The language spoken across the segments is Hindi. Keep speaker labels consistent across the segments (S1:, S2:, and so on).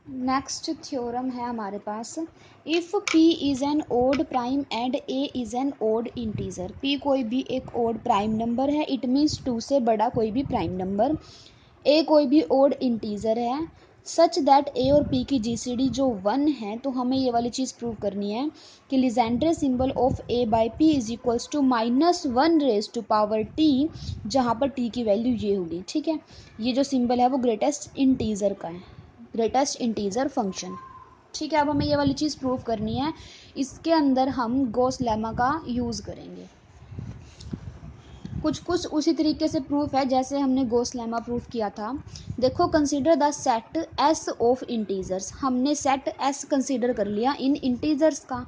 S1: नेक्स्ट थ्योरम है हमारे पास, if p is an odd prime and a is an odd integer. p कोई भी एक ओड प्राइम नंबर है, इट मीन्स 2 से बड़ा कोई भी प्राइम नंबर, a कोई भी ओड इंटीजर है, सच दैट a और p की जीसीडी जो 1 है। तो हमें ये वाली चीज़ प्रूव करनी है कि Legendre symbol of a by p is equals to -1 raise to power t, जहाँ पर t की वैल्यू ये होगी। ठीक है, ये जो सिंबल है वो ग्रेटेस्ट इंटीजर का है, ग्रेटेस्ट इंटीजर फंक्शन। ठीक है, अब हमें ये वाली चीज़ प्रूव करनी है, इसके अंदर हम गॉस लेमा का यूज़ करेंगे। कुछ कुछ उसी तरीके से प्रूफ है जैसे हमने गॉस लेमा प्रूफ किया था। देखो, consider the set S of integers, हमने सेट एस कंसीडर कर लिया इन इंटीजर्स का।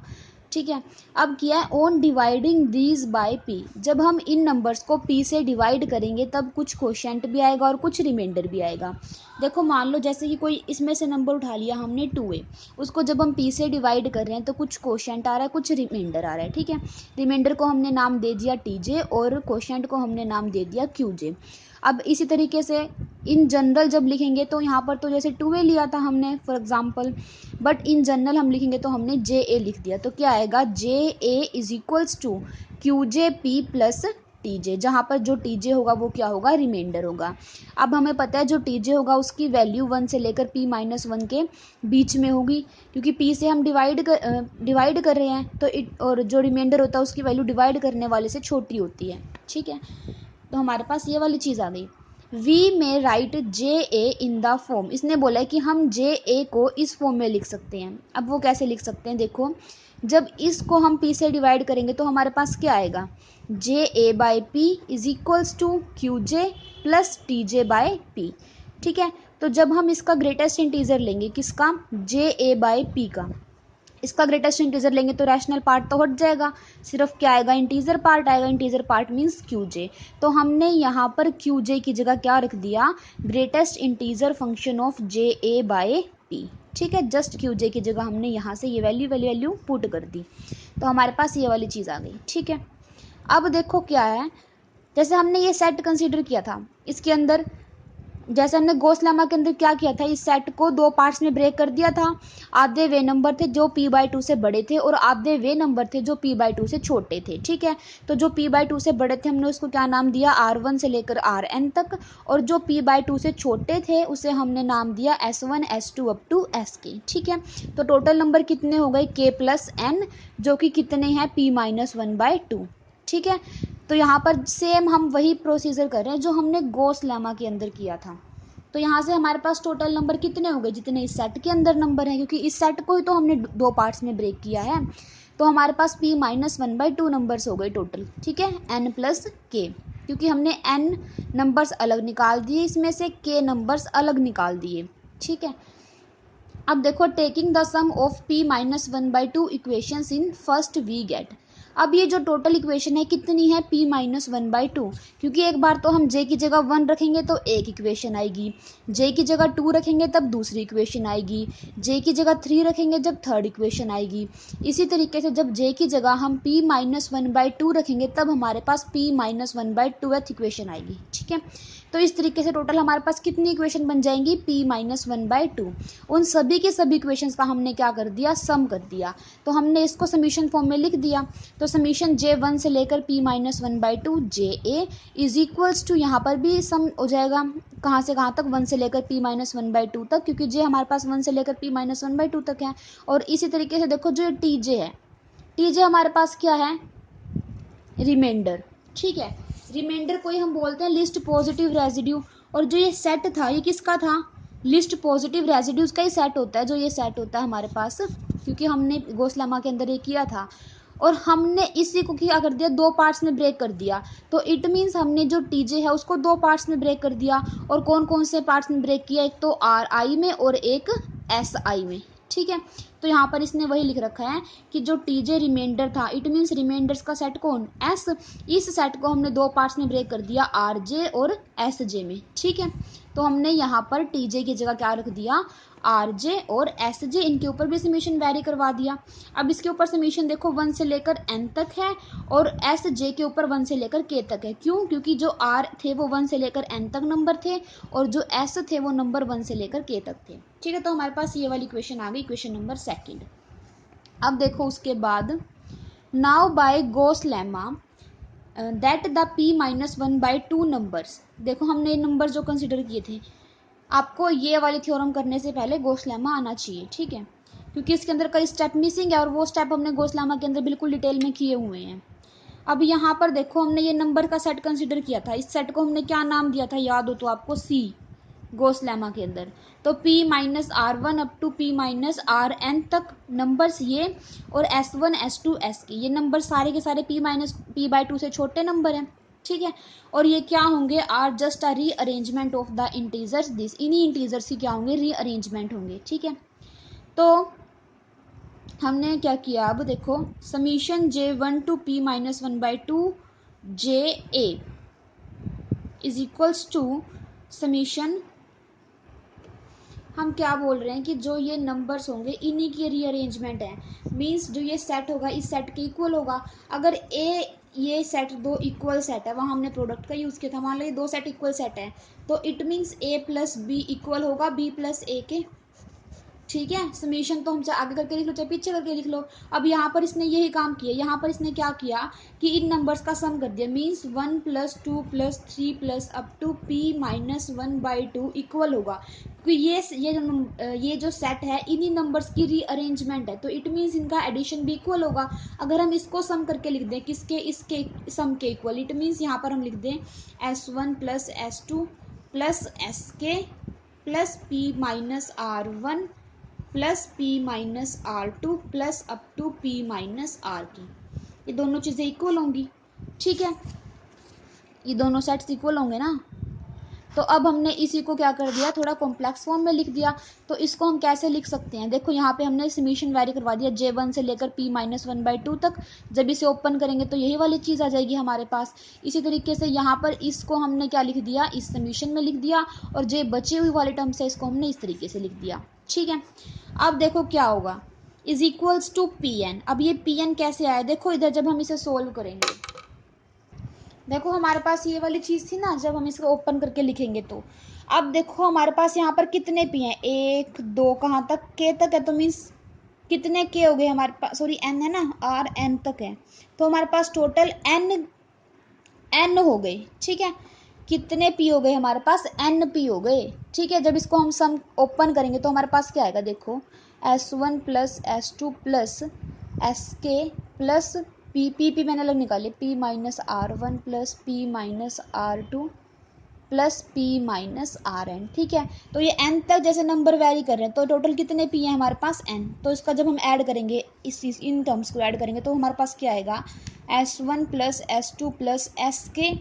S1: ठीक है, अब किया है on dividing these by P, जब हम इन नंबर्स को पी से डिवाइड करेंगे तब कुछ क्वोशेंट भी आएगा और कुछ रिमाइंडर भी आएगा। देखो, मान लो जैसे कि कोई इसमें से नंबर उठा लिया हमने 2a, उसको जब हम p से डिवाइड कर रहे हैं तो कुछ क्वोशेंट आ रहा है, कुछ रिमाइंडर आ रहा है। ठीक है, रिमाइंडर को हमने नाम दे दिया tj और क्वोशेंट को हमने नाम दे दिया qj। अब इसी तरीके से इन जनरल जब लिखेंगे तो यहाँ पर तो जैसे 2a लिया था हमने for example, but in general हम लिखेंगे तो हमने ja लिख दिया। तो क्या आएगा, ja is equals to qj p plus t j, जहाँ पर जो टीजे होगा वो क्या होगा, रिमाइंडर होगा। अब हमें पता है जो टीजे होगा उसकी वैल्यू 1 से लेकर p-1 के बीच में होगी, क्योंकि p से हम डिवाइड कर रहे हैं तो और जो रिमाइंडर होता है उसकी वैल्यू डिवाइड करने वाले से छोटी होती है। ठीक है, तो हमारे पास ये वाली चीज़ आ गई। वी में right J A in the form, इसने बोला है कि हम जे ए को इस फॉर्म में लिख सकते हैं। अब वो कैसे लिख सकते हैं, देखो, जब इसको हम p से डिवाइड करेंगे तो हमारे पास क्या आएगा, J A by P is equals to Q J plus T J by P. ठीक है, तो जब हम इसका ग्रेटेस्ट इंटीजर लेंगे, किसका, जे ए बाई पी का, इसका ग्रेटेस्ट इंटीजर लेंगे तो रैशनल पार्ट तो हट जाएगा, सिर्फ क्या आएगा, इंटीजर पार्ट आएगा। Integer part means QJ. तो हमने यहाँ पर क्यूजे की जगह क्या रख दिया, greatest integer function of j A by P. ठीक है, जस्ट क्यूजे की जगह हमने यहाँ से ये वैल्यू पुट कर दी, तो हमारे पास ये वाली चीज़ आ गई। ठीक है, अब देखो क्या है, जैसे हमने ये सेट कंसीडर किया था, इसके अंदर जैसे हमने गॉस लेमा के अंदर क्या किया था, इस सेट को दो पार्ट्स में ब्रेक कर दिया था। आधे वे नंबर थे जो p/2 से बड़े थे और आधे वे नंबर थे जो p/2 से छोटे थे। ठीक है, तो जो p/2 से बड़े थे हमने उसको क्या नाम दिया, r1 से लेकर rn तक, और जो p/2 से छोटे थे उसे हमने नाम दिया s1 s2 up to sk। ठीक है, तो टोटल नंबर कितने हो गए, k प्लस n, जो कि कितने हैं, p-1/2। ठीक है, तो यहाँ पर सेम हम वही प्रोसीजर कर रहे हैं जो हमने गॉस लेमा के अंदर किया था। तो यहाँ से हमारे पास टोटल नंबर कितने हो गए, जितने इस सेट के अंदर नंबर हैं, क्योंकि इस सेट को ही तो हमने दो पार्ट्स में ब्रेक किया है। तो हमारे पास p-1/2 नंबर्स हो गए टोटल। ठीक है, n प्लस k, क्योंकि हमने n नंबर्स अलग निकाल दिए, इसमें से k नंबर्स अलग निकाल दिए। ठीक है, अब देखो, taking the sum of p-1/2 equations in first we get. अब ये जो टोटल इक्वेशन है कितनी है, p-1/2, क्योंकि एक बार तो हम j की जगह 1 रखेंगे तो एक इक्वेशन आएगी, j की जगह 2 रखेंगे तब दूसरी इक्वेशन आएगी, j की जगह 3 रखेंगे जब थर्ड इक्वेशन आएगी। इसी तरीके से जब j की जगह हम p-1/2 रखेंगे तब हमारे पास p-1/2th इक्वेशन आएगी। ठीक है, तो इस तरीके से टोटल हमारे पास कितनी इक्वेशन बन जाएंगी, p-1/2। उन सभी के सभी इक्वेशंस का हमने क्या कर दिया, सम कर दिया। तो हमने इसको समीशन फॉर्म में लिख दिया, तो समीशन j1 से लेकर p-1/2 ja is equals to, यहाँ पर भी सम हो जाएगा, कहाँ से कहाँ तक, 1 से लेकर p-1/2 तक, क्योंकि j हमारे पास 1 से लेकर p-1/2 तक है। और इसी तरीके से देखो, जो tj है, tj हमारे पास क्या है, रिमाइंडर। ठीक है, रिमाइंडर को ही हम बोलते हैं लिस्ट पॉजिटिव रेजिड्यू। और जो ये सेट था ये किसका था, लिस्ट पॉजिटिव रेजिड्यूज का ही सेट होता है, जो ये सेट होता है हमारे पास, क्योंकि हमने गॉस लेमा के अंदर ये किया था। और हमने इसी को क्या कर दिया, दो पार्ट्स में ब्रेक कर दिया। तो इट मीन्स हमने जो टीजे है उसको दो पार्ट्स में ब्रेक कर दिया। और कौन कौन से पार्ट्स में ब्रेक किया, एक तो आर आई में और एक एस आई में। ठीक है, तो यहाँ पर इसने वही लिख रखा है कि जो टीजे रिमाइंडर था, इट मीन्स रिमाइंडर्स का सेट कौन, एस। इस सेट को हमने दो पार्ट्स में ब्रेक कर दिया, आर जे और एस जे में, ठीक है। तो हमने यहाँ पर टीजे की जगह क्या रख दिया, आर जे और एस जे, इनके ऊपर भी समीशन वैरी करवा दिया। अब इसके ऊपर समीशन देखो 1 से लेकर n तक है और एस जे के ऊपर 1 से लेकर k तक है। क्यों? क्योंकि जो आर थे वो 1 से लेकर n तक नंबर थे और जो एस थे वो नंबर 1 से लेकर k तक थे, ठीक है। तो हमारे पास ये वाली इक्वेशन आ गई, इक्वेशन नंबर सेकंड। अब देखो उसके बाद, now by Gauss lemma that the p-1/2 numbers, देखो हमने नंबर जो कंसिडर किए थे, आपको ये वाली थ्योरम करने से पहले गॉस लेमा आना चाहिए, ठीक है, क्योंकि इसके अंदर कई स्टेप मिसिंग है और वो स्टेप हमने गॉस लेमा के अंदर बिल्कुल डिटेल में किए हुए हैं। अब यहाँ पर देखो हमने ये नंबर का सेट कंसिडर किया था, इस सेट को हमने क्या नाम दिया था, याद हो तो आपको, सी, गॉस लेमा के अंदर। तो p-r1 अप टू p-rn तक नंबर्स ये, और s1 s2 sk, ये नंबर सारे के सारे p-p/2 से छोटे नंबर हैं, ठीक है। और ये क्या होंगे, are just a rearrangement of the integers this, इन्हीं इंटीजर्स की क्या होंगे, रीअरेंजमेंट होंगे, ठीक है। तो हमने क्या किया, अब देखो summation j1 to p-1/2 j a is equals to summation, हम क्या बोल रहे हैं कि जो ये नंबर्स होंगे इन्हीं की रीअरेंजमेंट है, मींस जो ये सेट होगा इस सेट के इक्वल होगा। अगर ए, ये सेट दो इक्वल सेट है, वहाँ हमने प्रोडक्ट का यूज़ किया था, मान लो ये दो सेट इक्वल सेट है, तो it means a plus b equal होगा बी प्लस ए के, ठीक है। समीशन तो हम चाहे आगे करके लिख लो चाहे पीछे करके लिख लो। अब यहाँ पर इसने यही काम किया, यहाँ पर इसने क्या किया कि इन नंबर्स का सम कर दिया, means 1 + 2 + 3 + up to p-1/2 equal होगा, क्योंकि ये जो सेट है इन्हीं नंबर्स की रीअरेंजमेंट है, तो इट मीन्स इनका एडिशन भी इक्वल होगा। अगर हम इसको सम करके लिख दें किसके, इसके सम के इक्वल, इट मीन्स यहाँ पर हम लिख दें s1 + s2 + sk plus p-r1 plus p-r2 plus up to p-r की, ये दोनों चीज़ें इक्वल होंगी, ठीक है, ये दोनों सेट्स इक्वल होंगे ना। तो अब हमने इसी को क्या कर दिया, थोड़ा कॉम्प्लेक्स फॉर्म में लिख दिया। तो इसको हम कैसे लिख सकते हैं, देखो यहाँ पे हमने समीशन वैरी करवा दिया J1 से लेकर p-1/2 तक, जब इसे ओपन करेंगे तो यही वाली चीज़ आ जाएगी हमारे पास। इसी तरीके से यहाँ पर इसको हमने क्या लिख दिया, इस समीशन में लिख दिया, और जो बची हुई वाले टर्म्स है इसको हमने इस तरीके से लिख दिया, ठीक है। अब देखो क्या होगा, इज इक्वल्स टू pn। अब ये pn कैसे आया, देखो इधर जब हम इसे सोल्व करेंगे, देखो हमारे पास ये वाली चीज़ थी ना, जब हम इसको ओपन करके लिखेंगे तो, अब देखो हमारे पास यहाँ पर कितने पी हैं, 1 2 कहाँ तक, के तक है, तो मीन्स कितने के हो गए हमारे पास, सॉरी एन है ना, आर एन तक है, तो हमारे पास टोटल एन हो गए, ठीक है। कितने पी हो गए हमारे पास, एन पी हो गए, ठीक है। जब इसको हम सम ओपन करेंगे तो हमारे पास क्या आएगा, देखो s1 + s2 + sk plus P मैंने अलग निकाले, p-r1 plus p-r2 plus p-rn, ठीक है। तो ये n तक जैसे नंबर वैरी कर रहे हैं, तो टोटल कितने p हैं हमारे पास, n। तो इसका जब हम ऐड करेंगे, इन टर्म्स को ऐड करेंगे तो हमारे पास क्या आएगा, s1 + s2 + sk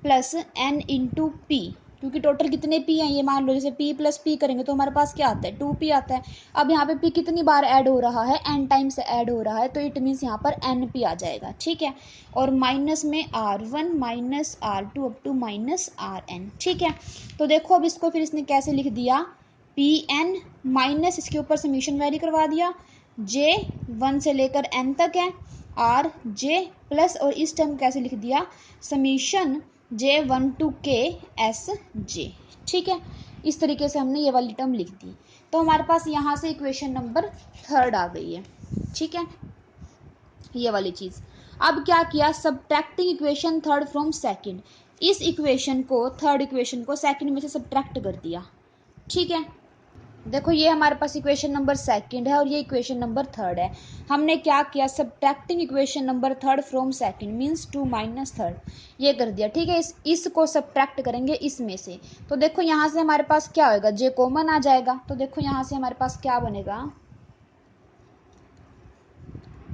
S1: plus n into P, क्योंकि टोटल कितने पी हैं, ये मान लो जैसे p + p करेंगे तो हमारे पास क्या आता है, 2p आता है। अब यहाँ पे p कितनी बार ऐड हो रहा है, n टाइम्स ऐड हो रहा है, तो इट मीन्स यहाँ पर np आ जाएगा, ठीक है। और माइनस में r1 minus r2 up to minus rn, ठीक है। तो देखो अब इसको फिर इसने कैसे लिख दिया, pn माइनस इसके ऊपर समीशन वैरी करवा दिया, j 1 से लेकर n तक है, आर जे प्लस, और इस टर्म कैसे लिख दिया, समीशन J1 टू के एस जे, ठीक है। इस तरीके से हमने ये वाली टर्म लिख दी। तो हमारे पास यहाँ से इक्वेशन नंबर 3 आ गई है, ठीक है, ये वाली चीज़। अब क्या किया, सब्ट्रैक्टिंग इक्वेशन 3 फ्रॉम सेकंड, इस इक्वेशन को, थर्ड इक्वेशन को सेकंड में से सब्ट्रैक्ट कर दिया, ठीक है। देखो ये हमारे पास इक्वेशन नंबर सेकंड है और ये इक्वेशन नंबर 3 है। हमने क्या किया, subtracting equation number 3 from second means 2 - 3, ये कर दिया, ठीक है। इसको सब्ट्रैक्ट करेंगे इसमें से, तो देखो यहाँ से हमारे पास क्या होगा, जे कॉमन आ जाएगा, तो देखो यहाँ से हमारे पास क्या बनेगा,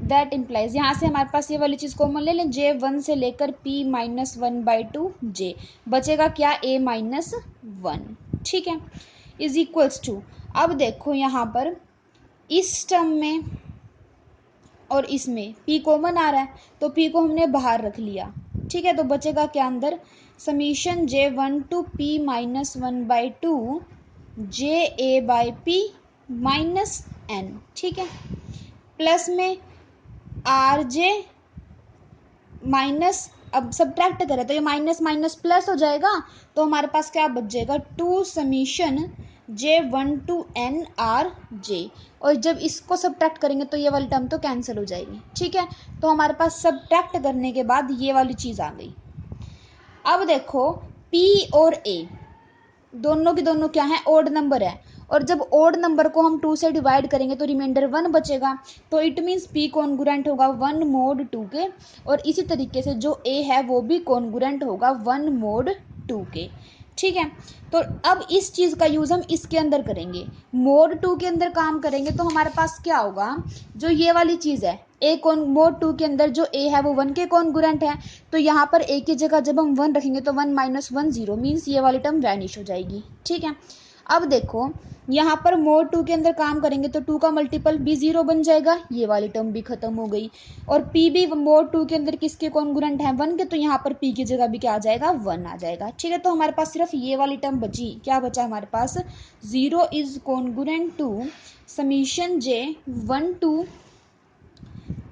S1: दैट इम्प्लाइज, यहाँ से हमारे पास ये वाली चीज़ कॉमन ले लें, J1 से लेकर p-1/2 j, बचेगा क्या, a-1, ठीक है, इज इक्वल्स टू, अब देखो यहाँ पर इस टर्म में और इसमें p कॉमन आ रहा है, तो p को हमने बाहर रख लिया, ठीक है। तो बचेगा क्या अंदर, summation j1 to p minus 1/2 j A by p minus n, ठीक है। प्लस में आर जे माइनस, अब सब्ट्रैक्ट करें तो ये माइनस माइनस प्लस हो जाएगा, तो हमारे पास क्या बच जाएगा, 2 summation j1 to n r j. और जब इसको सब्ट्रैक्ट करेंगे तो ये वाली टर्म तो कैंसिल हो जाएगी, ठीक है। तो हमारे पास सब्ट्रैक्ट करने के बाद ये वाली चीज़ आ गई। अब देखो p और a दोनों की दोनों क्या है, ओड नंबर है, और जब ओड नंबर को हम 2 से डिवाइड करेंगे तो रिमाइंडर 1 बचेगा, तो इट मीन्स p कॉन्ग्रुएंट होगा 1 mod 2 के, और इसी तरीके से जो a है वो भी कॉन्ग्रुएंट होगा 1 mod 2 के, ठीक है। तो अब इस चीज़ का यूज़ हम इसके अंदर करेंगे, मोड 2 के अंदर काम करेंगे, तो हमारे पास क्या होगा, जो ये वाली चीज़ है ए कौन, मोड 2 के अंदर जो ए है वो 1 के कॉन्ग्रुएंट है, तो यहाँ पर ए की जगह जब हम 1 रखेंगे तो 1 माइनस 1 0 मीन्स ये वाली टर्म वैनिश हो जाएगी, ठीक है। अब देखो यहाँ पर मोड 2 के अंदर काम करेंगे तो 2 का मल्टीपल भी 0 बन जाएगा, ये वाली टर्म भी खत्म हो गई, और p भी मोड 2 के अंदर किसके कॉन्ग्रुएंट है, 1 के, तो यहाँ पर p की जगह भी क्या आ जाएगा, 1 आ जाएगा, ठीक है। तो हमारे पास सिर्फ ये वाली टर्म बची, क्या बचा हमारे पास, 0 इज congruent to summation j1 to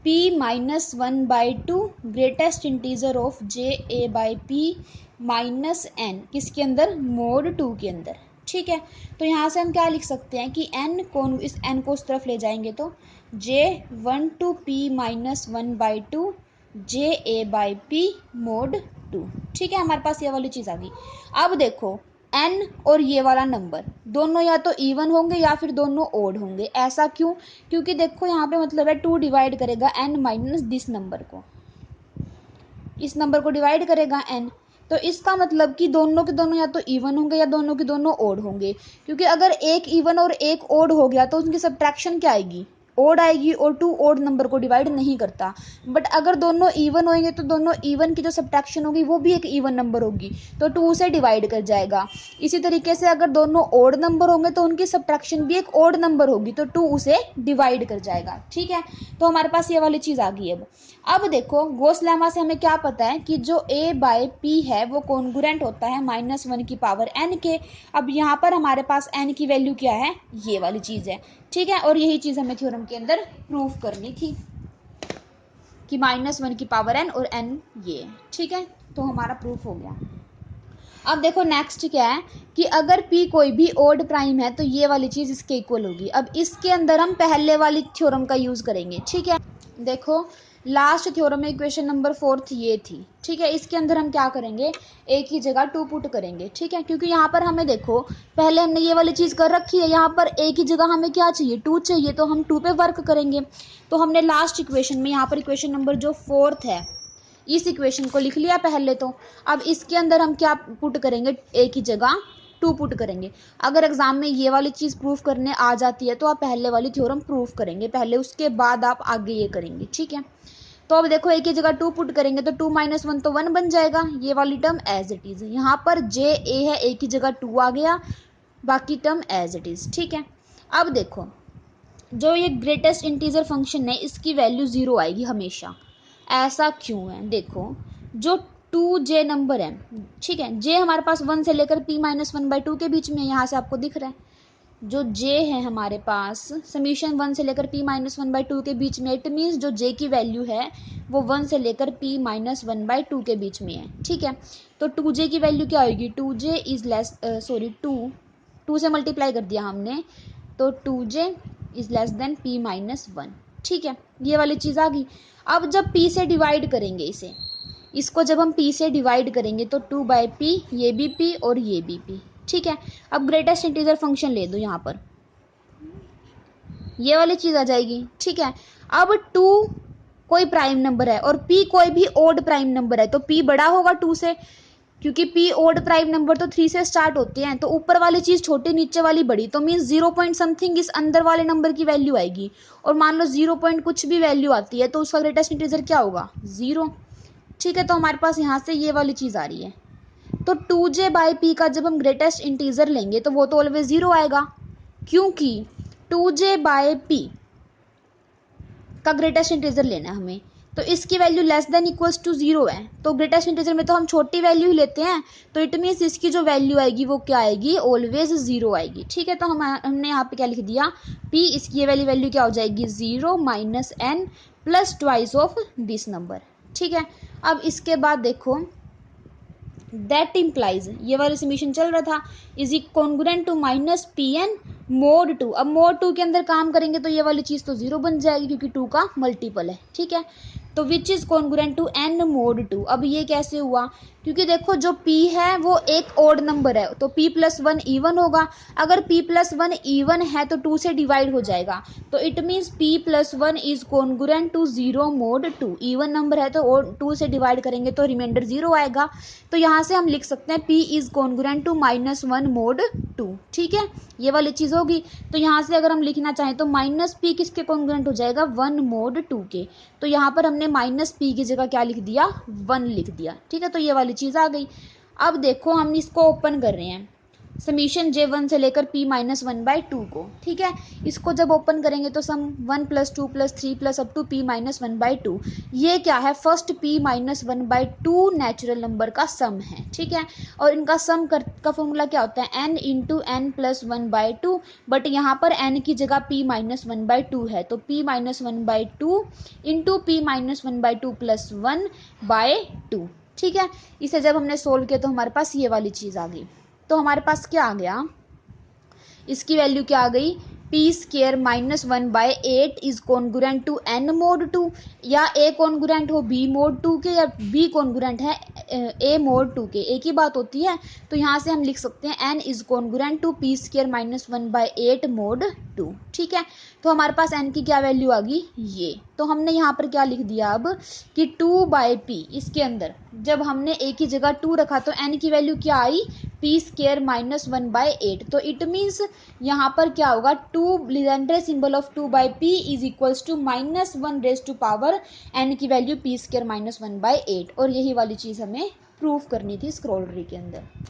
S1: p minus 1/2 greatest integer of j A by p minus n, किसके अंदर, मोड 2 के अंदर, ठीक है। तो यहाँ से हम क्या लिख सकते हैं कि n कौन, इस n को उस तरफ ले जाएंगे तो j1 to p minus 1/2 j A by p mod 2, ठीक है। हमारे पास ये वाली चीज़ आ गई। अब देखो n और ये वाला नंबर दोनों या तो इवन होंगे या फिर दोनों ओड होंगे, ऐसा क्यों, क्योंकि देखो यहाँ पे मतलब है 2 डिवाइड करेगा n माइनस दिस नंबर को, इस नंबर को डिवाइड करेगा n, तो इसका मतलब कि दोनों के दोनों या तो इवन होंगे या दोनों के दोनों ओड होंगे, क्योंकि अगर एक इवन और एक ओड हो गया तो उनकी सब्ट्रैक्शन क्या आएगी, ओड आएगी, और 2 ओड नंबर को डिवाइड नहीं करता। बट अगर दोनों इवन होंगे तो दोनों इवन की जो सब्ट्रैक्शन होगी वो भी एक इवन नंबर होगी, तो 2 से डिवाइड कर जाएगा। इसी तरीके से अगर दोनों ओड नंबर होंगे तो उनकी सब्ट्रैक्शन भी एक ओड नंबर होगी, तो 2 उसे डिवाइड कर जाएगा, ठीक है। तो हमारे पास ये वाली चीज़ आ गई। अब देखो गॉस लेमा से हमें क्या पता है कि जो a बाय p है वो कॉन्ग्रुएंट होता है -1 की पावर n के। अब यहाँ पर हमारे पास n की वैल्यू क्या है, ये वाली चीज़ है, ठीक है। और यही चीज़ हमें थ्योरम के अंदर प्रूफ करनी थी कि -1 की पावर n और n ये, ठीक है। तो हमारा प्रूफ हो गया। अब देखो नेक्स्ट क्या है कि अगर p कोई भी ओड प्राइम है तो ये वाली चीज़ इसके इक्वल होगी। अब इसके अंदर हम पहले वाली थ्योरम का यूज़ करेंगे, ठीक है। देखो लास्ट थ्योरम में इक्वेशन नंबर 4 ये थी, ठीक है। इसके अंदर हम क्या करेंगे, एक ही जगह 2 पुट करेंगे, ठीक है। क्योंकि यहाँ पर हमें देखो पहले हमने ये वाली चीज़ कर रखी है, यहाँ पर एक ही जगह हमें क्या चाहिए, 2 चाहिए, तो हम 2 पे वर्क करेंगे। तो हमने लास्ट इक्वेशन में यहाँ पर इक्वेशन नंबर जो 4 है इस इक्वेशन को लिख लिया पहले। तो अब इसके अंदर हम क्या पुट करेंगे, एक ही जगह 2 पुट करेंगे। अगर एग्जाम में ये वाली चीज़ प्रूफ करने आ जाती है तो आप पहले वाली थ्योरम प्रूफ करेंगे पहले, उसके बाद आप आगे ये करेंगे, ठीक है। तो अब देखो एक ही जगह 2 पुट करेंगे तो 2 माइनस 1 तो 1 बन जाएगा, ये वाली टर्म एज इट इज़। यहाँ पर जे ए है, एक ही जगह 2 आ गया, बाकी टर्म एज इट इज़, ठीक है। अब देखो जो ये ग्रेटेस्ट इंटीजर फंक्शन है इसकी वैल्यू 0 आएगी हमेशा, ऐसा क्यों है, देखो जो 2j नंबर है, ठीक है, j हमारे पास 1 से लेकर p माइनस 1/2 के बीच में, यहाँ से आपको दिख रहा है जो j है हमारे पास समीशन 1 से लेकर p माइनस 1/2 के बीच में, इट मीन्स जो j की वैल्यू है वो 1 से लेकर p माइनस 1/2 के बीच में है, ठीक है। तो 2j की वैल्यू क्या होगी, 2j इज लेस, सॉरी 2 से मल्टीप्लाई कर दिया हमने, तो 2j is less than p minus 1, ठीक है। ये वाली चीज़ आ गई। अब जब p से डिवाइड करेंगे इसको जब हम p से डिवाइड करेंगे तो 2/p, ये भी p और ये भी p, ठीक है। अब ग्रेटेस्ट इंटीजर फंक्शन ले दो, यहाँ पर ये वाली चीज़ आ जाएगी, ठीक है। अब 2 कोई प्राइम नंबर है और p कोई भी ओड प्राइम नंबर है, तो p बड़ा होगा 2 से, क्योंकि p ओड प्राइम नंबर तो 3 से स्टार्ट होते हैं, तो ऊपर वाली चीज़ छोटी नीचे वाली बड़ी, तो मीन्स 0 पॉइंट समथिंग इस अंदर वाले नंबर की वैल्यू आएगी। और मान लो 0 पॉइंट कुछ भी वैल्यू आती है तो उसका ग्रेटेस्ट इंटीजर क्या होगा, 0, ठीक है। तो हमारे पास यहाँ से ये वाली चीज़ आ रही है। तो 2j बाई p का जब हम ग्रेटेस्ट इंटीजर लेंगे तो वो तो ऑलवेज 0 आएगा, क्योंकि 2j/p का ग्रेटेस्ट इंटीजर लेना है हमें, तो इसकी value less than equals to 0 है, तो ग्रेटेस्ट इंटीजर में तो हम छोटी वैल्यू ही लेते हैं, तो इट मीन्स इसकी जो वैल्यू आएगी वो क्या आएगी, ऑलवेज 0 आएगी। ठीक है, तो हमने यहाँ पे क्या लिख दिया, p, इसकी ये वैल्यू क्या हो जाएगी, 0 minus n plus twice of this number. ठीक है, अब इसके बाद देखो दैट इम्प्लाइज, ये वाला समीशन चल रहा था, is congruent to minus p n mod 2। अब मोड 2 के अंदर काम करेंगे तो ये वाली चीज़ तो 0 बन जाएगी क्योंकि 2 का मल्टीपल है। ठीक है, तो which is congruent to n mod 2। अब ये कैसे हुआ, क्योंकि देखो जो p है वो एक ओड नंबर है, तो p प्लस 1 इवन होगा, अगर p प्लस 1 इवन है तो 2 से डिवाइड हो जाएगा, तो it means p plus 1 is congruent to 0 mod 2। Even number है तो 2 से डिवाइड करेंगे तो रिमाइंडर 0 आएगा, तो यहाँ से हम लिख सकते हैं p is congruent to minus 1 mod 2। ठीक है, ये वाली चीज़ होगी, तो यहाँ से अगर हम लिखना चाहें तो माइनस p किसके कॉन्ग्रुएंट हो जाएगा, 1 मोड 2 के, तो यहाँ पर हमने माइनस p की जगह क्या लिख दिया, 1 लिख दिया। ठीक है, तो ये वाली चीज़ आ गई। अब देखो हम इसको ओपन कर रहे हैं, समीशन j1 से लेकर p माइनस 1/2 को। ठीक है, इसको जब ओपन करेंगे तो sum 1 plus 2 plus 3 plus up to p minus 1/2, ये क्या है, first p minus 1/2 natural number का सम है। ठीक है, और इनका सम का फॉर्मूला क्या होता है, n into n plus 1/2, but यहाँ पर n की जगह p माइनस 1/2 है, तो p minus 1/2 into p minus 1/2 plus 1/2। ठीक है, इसे जब हमने सोल्व किया तो हमारे पास ये वाली चीज़ आ गई, तो हमारे पास क्या आ गया, इसकी वैल्यू क्या आ गई, p square minus 1/8 is congruent to n mod 2, या a कॉन्ग्रुएंट हो b मोड 2 के, या b कॉन्ग्रुएंट है a मोड 2 के, एक ही बात होती है, तो यहाँ से हम लिख सकते हैं n is congruent to p square minus 1/8 mod 2। ठीक है, तो हमारे पास n की क्या वैल्यू आ गई, ये, तो हमने यहाँ पर क्या लिख दिया अब कि 2/p, इसके अंदर जब हमने a की जगह 2 रखा तो n की वैल्यू क्या आई, p स्केयर माइनस 1/8, तो इट मीन्स यहाँ पर क्या होगा, 2 Legendre symbol of 2/p is equals to minus 1 raise to power n की वैल्यू p स्केयर माइनस 1/8, और यही वाली चीज़ हमें प्रूफ करनी थी स्क्रॉलरी के अंदर।